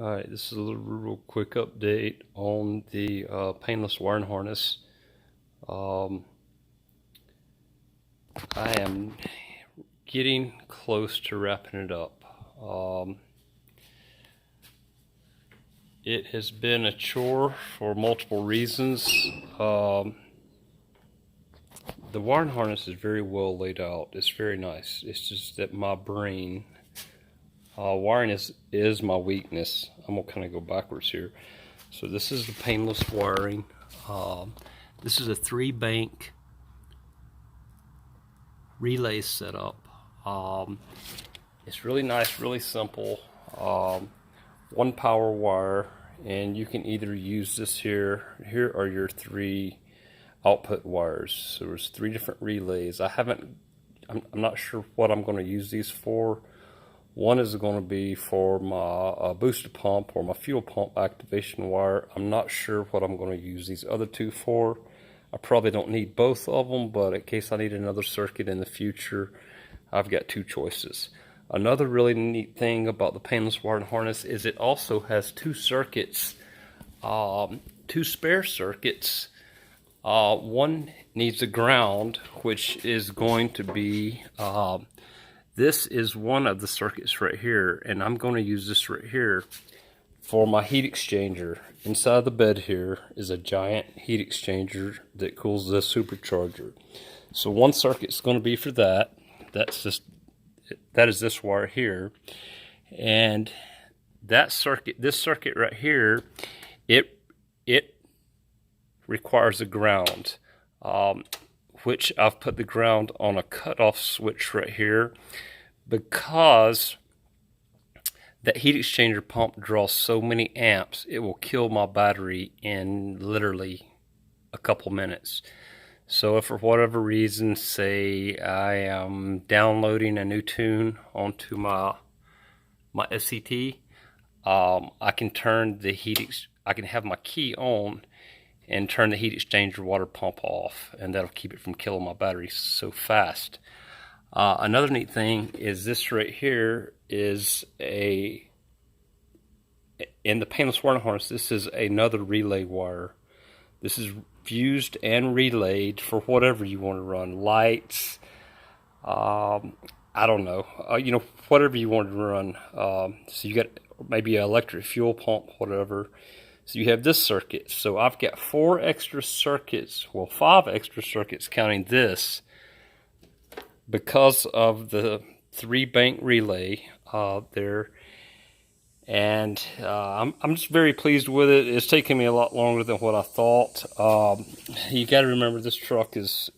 Alright, this is a little real quick update on the painless wiring harness. I am getting close to wrapping it up. It has been a chore for multiple reasons. The wiring harness is very well laid out. It's very nice. It's just that my brain, wiring is my weakness. I'm gonna kind of go backwards here. So this is the painless wiring. This is a 3-bank relay setup. It's really nice, really simple. One power wire, and you can either use this here. Here are your 3 output wires. So there's 3 different relays. I'm not sure what I'm going to use these for. One is going to be for my booster pump or my fuel pump activation wire. I'm not sure what I'm going to use these other 2 for. I probably don't need both of them, but in case I need another circuit in the future, I've got 2 choices. Another really neat thing about the painless wiring harness is it also has 2 circuits, 2 spare circuits. One needs a ground, which is going to be, this is one of the circuits right here, and I'm going to use this right here for my heat exchanger. Inside the bed here is a giant heat exchanger that cools the supercharger. So one circuit's going to be for that. That is this wire here, and that circuit, this circuit right here, it requires a ground, which I've put the ground on a cutoff switch right here because that heat exchanger pump draws so many amps it will kill my battery in literally a couple minutes. So if for whatever reason, say I am downloading a new tune onto my SCT, I can turn the I can have my key on and turn the heat exchanger water pump off, and that'll keep it from killing my battery so fast. Another neat thing is this right here is in the painless wiring harness, this is another relay wire. This is fused and relayed for whatever you want to run, lights, I don't know, whatever you want to run. So you got maybe an electric fuel pump, whatever. So you have this circuit. So I've got 4 extra circuits, well, 5 extra circuits counting this, because of the 3-bank relay there. And I'm just very pleased with it. It's taken me a lot longer than what I thought. You got to remember, this truck is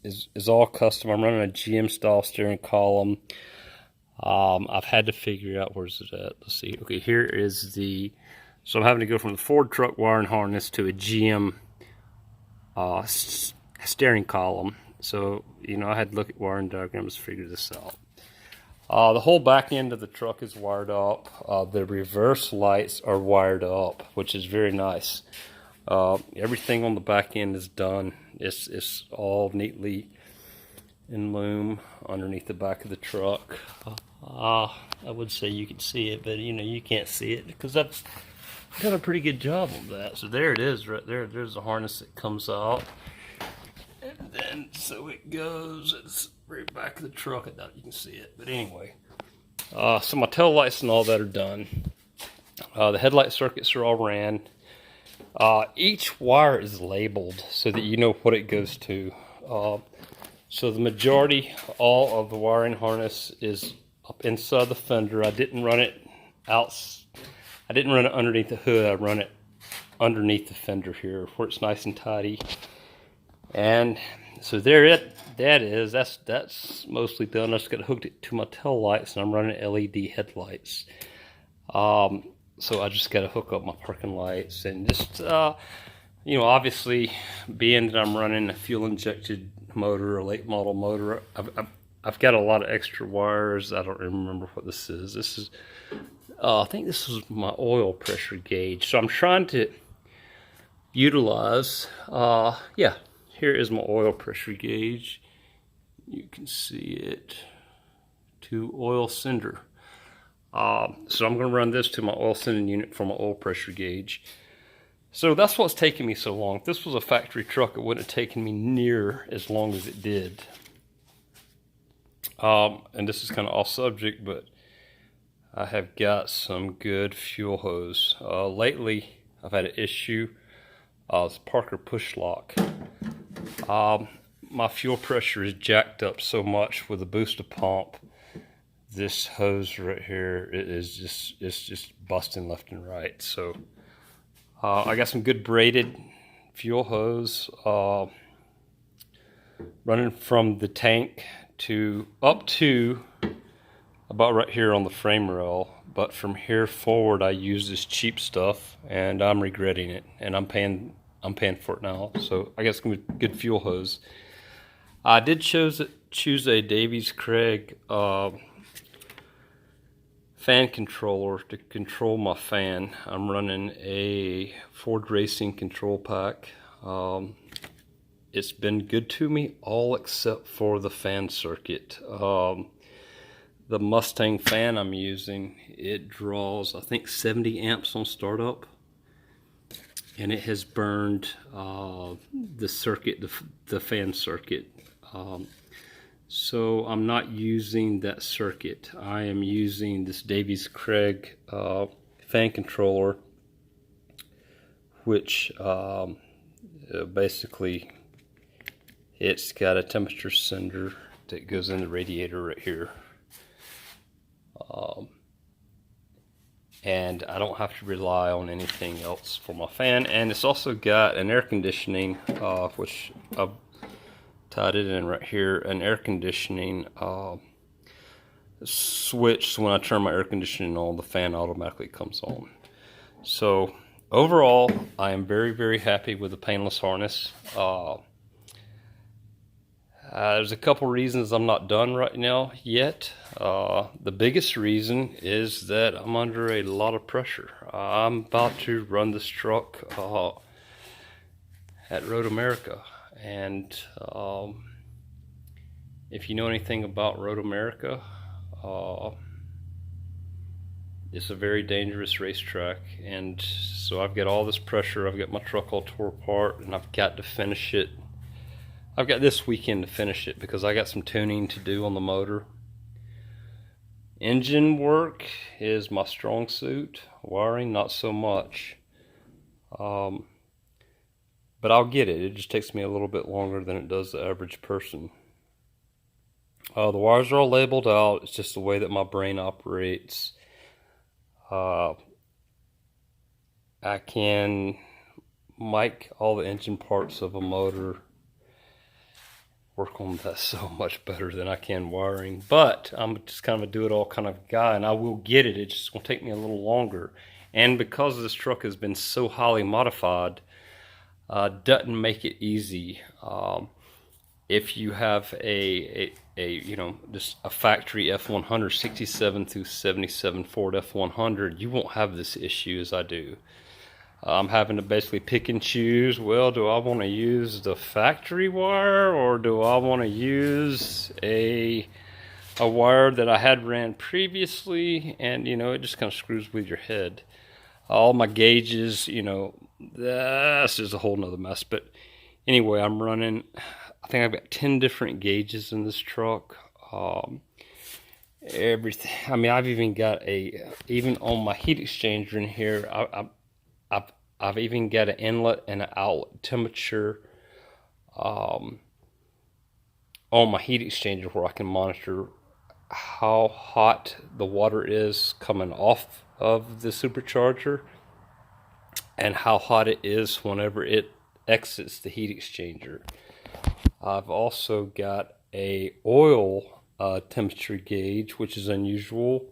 all custom. I'm running a GM style steering column. I've had to figure out, where's it at? Let's see. Okay, here is so I'm having to go from the Ford truck wiring harness to a GM steering column. So, I had to look at wiring diagrams to figure this out. The whole back end of the truck is wired up. The reverse lights are wired up, which is very nice. Everything on the back end is done. It's all neatly in loom underneath the back of the truck. I would say you could see it, but you can't see it because I've done a pretty good job of that. So there it is right there. There's the harness that comes out. And then, so it goes, it's right back of the truck. I doubt you can see it, but anyway. So my tail lights and all that are done. The headlight circuits are all ran. Each wire is labeled so that you know what it goes to. So the majority, all of the wiring harness is up inside the fender. I didn't run it underneath the hood. I run it underneath the fender here where it's nice and tidy. And so that's mostly done. I just got hooked it to my tail lights, and I'm running LED headlights. So I just got to hook up my parking lights, and just obviously, being that I'm running a fuel injected motor, a late model motor, I've got a lot of extra wires. I don't remember what this is. This is I think this is my oil pressure gauge. So I'm trying to utilize here is my oil pressure gauge. You can see it to oil cinder. So I'm going to run this to my oil sending unit for my oil pressure gauge. So that's what's taking me so long. If this was a factory truck, it wouldn't have taken me near as long as it did. And this is kind of off subject, but I have got some good fuel hose. Lately, I've had an issue. It's Parker push lock. My fuel pressure is jacked up so much with the booster pump. This hose right here, it's just busting left and right. So I got some good braided fuel hose running from the tank to up to about right here on the frame rail. But from here forward, I use this cheap stuff, and I'm regretting it. And I'm paying for it now. So I got some good fuel hose. I did choose a Davies Craig fan controller to control my fan. I'm running a Ford Racing control pack. It's been good to me, all except for the fan circuit. The Mustang fan I'm using, it draws I think 70 amps on startup, and it has burned the circuit, the fan circuit. So I'm not using that circuit. I am using this Davies Craig fan controller, which basically it's got a temperature sender that goes in the radiator right here. And I don't have to rely on anything else for my fan. And it's also got an air conditioning, which I've tied it in right here, an air conditioning switch. So when I turn my air conditioning on, the fan automatically comes on. So overall, I am very, very happy with the painless harness. There's a couple reasons I'm not done right now yet. The biggest reason is that I'm under a lot of pressure. I'm about to run this truck at Road America. And if you know anything about Road America, it's a very dangerous racetrack. And so I've got all this pressure. I've got my truck all tore apart, and I've got to finish it. I've got this weekend to finish it because I got some tuning to do on the motor. Engine work is my strong suit. Wiring, not so much. But I'll get it. It just takes me a little bit longer than it does the average person. The wires are all labeled out. It's just the way that my brain operates. I can mic all the engine parts of a motor, work on that so much better than I can wiring. But I'm just kind of a do-it-all kind of guy, and I will get it. It's just going to take me a little longer. And because this truck has been so highly modified, doesn't make it easy. If you have a you know, just a factory F100 67 through 77 Ford F100, you won't have this issue as I do. I'm having to basically pick and choose. Well, do I want to use the factory wire, or do I want to use a wire that I had ran previously? And you know, it just kind of screws with your head. All my gauges, you know, this is a whole nother mess. But anyway, I'm running, I think I've got 10 different gauges in this truck. Everything. I mean, I've even got even on my heat exchanger in here, I've even got an inlet and an outlet temperature on my heat exchanger, where I can monitor how hot the water is coming off of the supercharger and how hot it is whenever it exits the heat exchanger. I've also got a oil temperature gauge, which is unusual.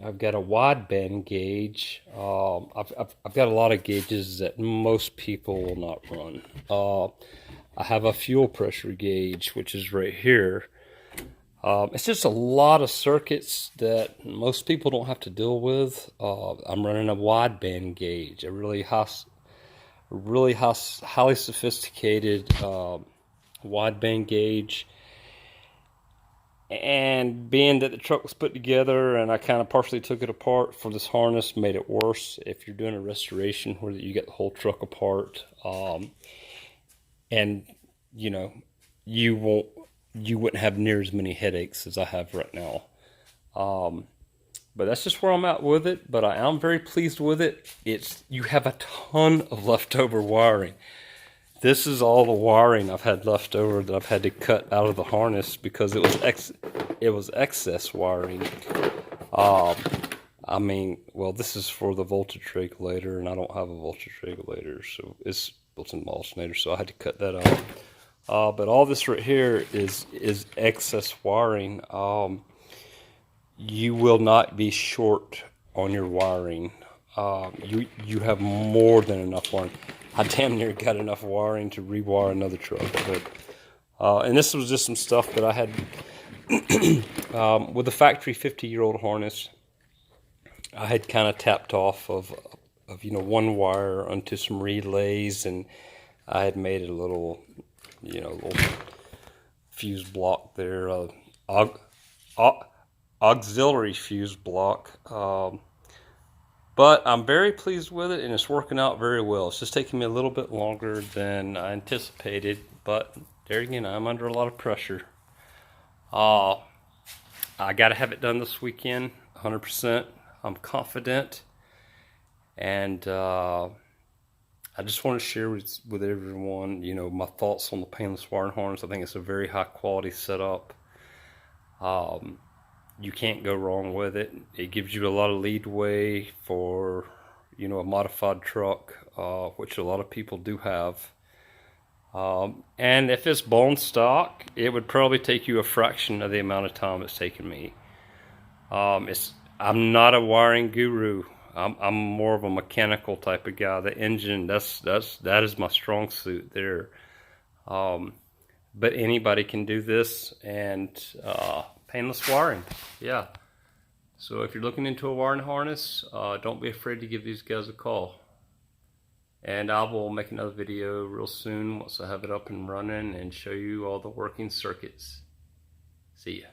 I've got a wideband gauge. I've got a lot of gauges that most people will not run. I have a fuel pressure gauge, which is right here. It's just a lot of circuits that most people don't have to deal with. I'm running a wideband gauge, a really highly sophisticated wideband gauge. And being that the truck was put together and I kind of partially took it apart for this harness made it worse. If you're doing a restoration where you get the whole truck apart, and you know, you wouldn't have near as many headaches as I have right now. But that's just where I'm at with it. But I am very pleased with it. You have a ton of leftover wiring. This is all the wiring I've had left over that I've had to cut out of the harness because it was excess wiring. I mean, well, this is for the voltage regulator, and I don't have a voltage regulator, so it's built-in alternator, so I had to cut that out. But all this right here is excess wiring. You will not be short on your wiring. You have more than enough wiring. I damn near got enough wiring to rewire another truck. But and this was just some stuff that I had with the factory 50-year-old harness. I had kind of tapped off of one wire onto some relays, and I had made a little little fuse block there, auxiliary fuse block. But I'm very pleased with it, and it's working out very well. It's just taking me a little bit longer than I anticipated, but there again, I'm under a lot of pressure. I got to have it done this weekend, 100%. I'm confident, and I just want to share with everyone, my thoughts on the painless wiring harness. I think it's a very high quality setup. You can't go wrong with it. It gives you a lot of leadway for, a modified truck, which a lot of people do have. And if it's bone stock, it would probably take you a fraction of the amount of time it's taken me. I'm not a wiring guru. I'm more of a mechanical type of guy. The engine, that is my strong suit there. But anybody can do this, and painless wiring, yeah. So if you're looking into a wiring harness, don't be afraid to give these guys a call. And I will make another video real soon once I have it up and running and show you all the working circuits. See ya.